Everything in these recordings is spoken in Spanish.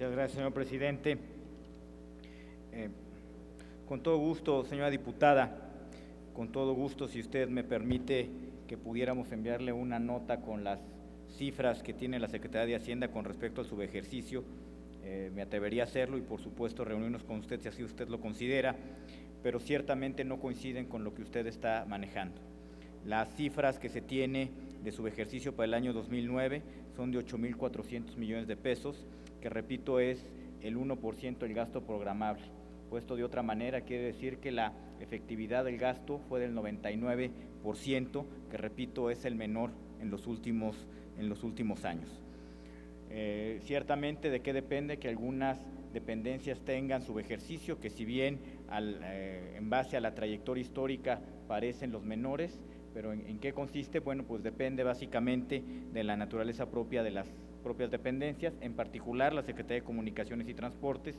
Muchas gracias, señor presidente. Con todo gusto, señora diputada, con todo gusto, si usted me permite que pudiéramos enviarle una nota con las cifras que tiene la Secretaría de Hacienda con respecto al subejercicio, me atrevería a hacerlo y por supuesto reunirnos con usted si así usted lo considera, pero ciertamente no coinciden con lo que usted está manejando. Las cifras que se tiene de subejercicio para el año 2009 son de 8,400 millones de pesos, que repito es el 1% del gasto programable. Puesto de otra manera, quiere decir que la efectividad del gasto fue del 99%, que repito es el menor en los últimos años. Ciertamente, ¿de qué depende? Que algunas dependencias tengan subejercicio, que si bien en base a la trayectoria histórica parecen los menores, pero ¿en qué consiste? Bueno, pues depende básicamente de la naturaleza propia de las propias dependencias, en particular la Secretaría de Comunicaciones y Transportes,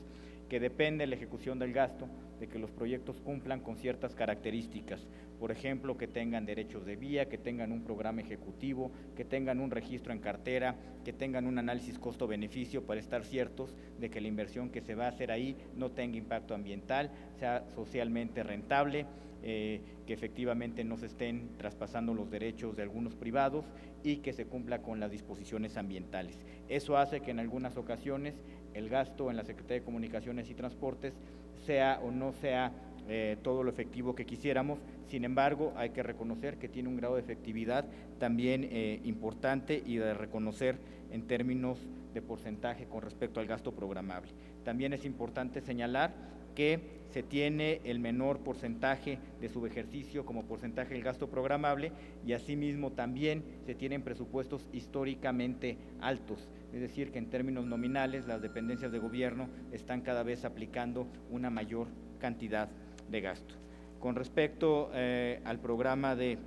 que depende de la ejecución del gasto, de que los proyectos cumplan con ciertas características, por ejemplo, que tengan derechos de vía, que tengan un programa ejecutivo, que tengan un registro en cartera, que tengan un análisis costo-beneficio para estar ciertos de que la inversión que se va a hacer ahí no tenga impacto ambiental, sea socialmente rentable, que efectivamente no se estén traspasando los derechos de algunos privados y que se cumpla con las disposiciones ambientales. Eso hace que en algunas ocasiones el gasto en la Secretaría de Comunicaciones y Transportes sea o no sea todo lo efectivo que quisiéramos. Sin embargo, hay que reconocer que tiene un grado de efectividad también importante y de reconocer en términos de porcentaje con respecto al gasto programable. También es importante señalar que se tiene el menor porcentaje de subejercicio como porcentaje del gasto programable y asimismo también se tienen presupuestos históricamente altos, es decir, que en términos nominales las dependencias de gobierno están cada vez aplicando una mayor cantidad de gasto. Con respecto al programa de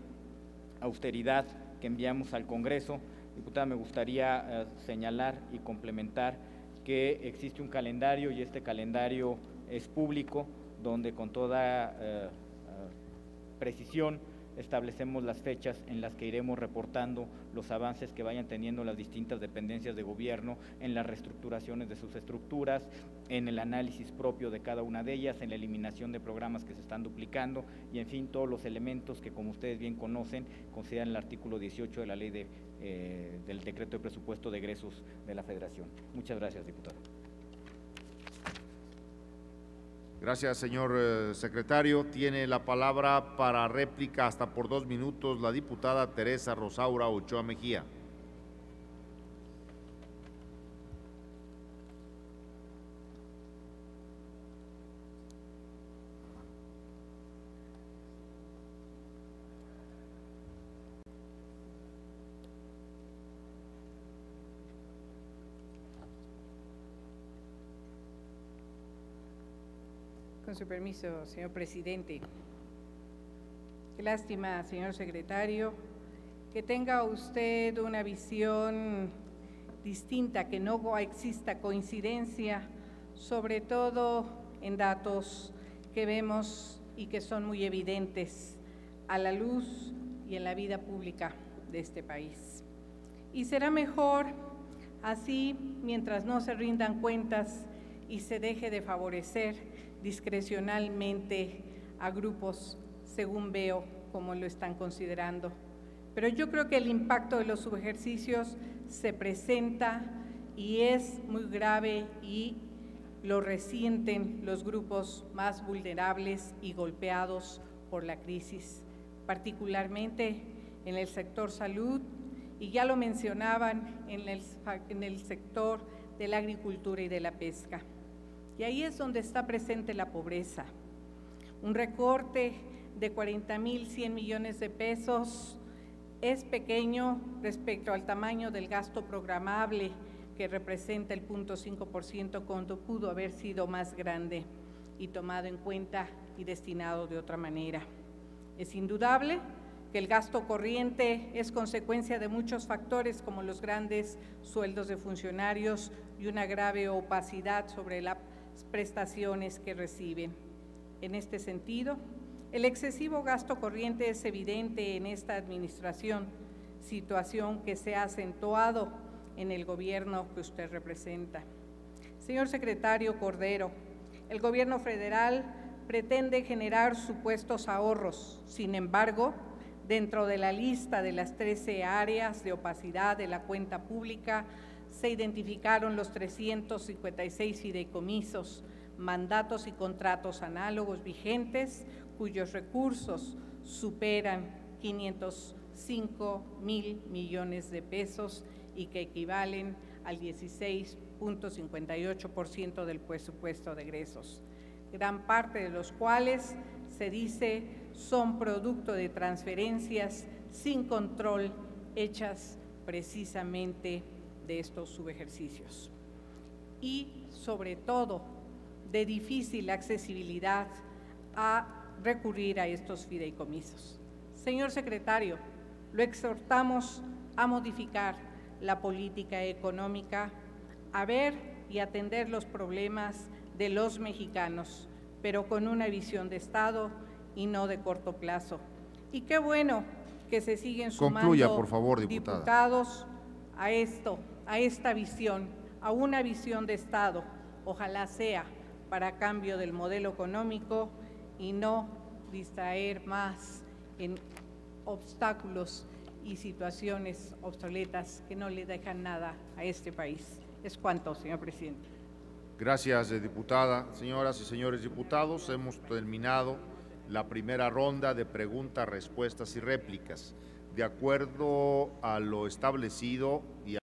austeridad que enviamos al Congreso, diputada, me gustaría señalar y complementar que existe un calendario y este calendario es público, donde con toda precisión establecemos las fechas en las que iremos reportando los avances que vayan teniendo las distintas dependencias de gobierno en las reestructuraciones de sus estructuras, en el análisis propio de cada una de ellas, en la eliminación de programas que se están duplicando y en fin todos los elementos que, como ustedes bien conocen, consideran el artículo 18 de la ley del decreto de presupuesto de egresos de la Federación. Muchas gracias, diputado. Gracias, señor secretario. Tiene la palabra para réplica hasta por 2 minutos la diputada Teresa Rosaura Ochoa Mejía. Con su permiso, señor presidente. Qué lástima, señor secretario, que tenga usted una visión distinta, que no exista coincidencia, sobre todo en datos que vemos y que son muy evidentes a la luz y en la vida pública de este país. Y será mejor así, mientras no se rindan cuentas y se deje de favorecer discrecionalmente a grupos, según veo, como lo están considerando. Pero yo creo que el impacto de los subejercicios se presenta y es muy grave y lo resienten los grupos más vulnerables y golpeados por la crisis, particularmente en el sector salud y ya lo mencionaban en el sector de la agricultura y de la pesca. Y ahí es donde está presente la pobreza. Un recorte de 40,100 millones de pesos es pequeño respecto al tamaño del gasto programable, que representa el 0.5%, cuando pudo haber sido más grande y tomado en cuenta y destinado de otra manera. Es indudable que el gasto corriente es consecuencia de muchos factores, como los grandes sueldos de funcionarios y una grave opacidad sobre las prestaciones que reciben. En este sentido, el excesivo gasto corriente es evidente en esta administración, situación que se ha acentuado en el gobierno que usted representa. Señor secretario Cordero, el Gobierno federal pretende generar supuestos ahorros. Sin embargo, dentro de la lista de las 13 áreas de opacidad de la cuenta pública, se identificaron los 356 fideicomisos, mandatos y contratos análogos vigentes, cuyos recursos superan 505,000 millones de pesos y que equivalen al 16.58% del presupuesto de egresos, gran parte de los cuales se dice son producto de transferencias sin control hechas precisamente de estos subejercicios y, sobre todo, de difícil accesibilidad a recurrir a estos fideicomisos. Señor secretario, lo exhortamos a modificar la política económica, a ver y atender los problemas de los mexicanos, pero con una visión de Estado y no de corto plazo. Y qué bueno que se siguen sumando Concluya, por favor, diputada. diputados a esta visión, a una visión de Estado, ojalá sea para cambio del modelo económico y no distraer más en obstáculos y situaciones obsoletas que no le dejan nada a este país. Es cuanto, señor presidente. Gracias, diputada. Señoras y señores diputados, hemos terminado la primera ronda de preguntas, respuestas y réplicas. De acuerdo a lo establecido y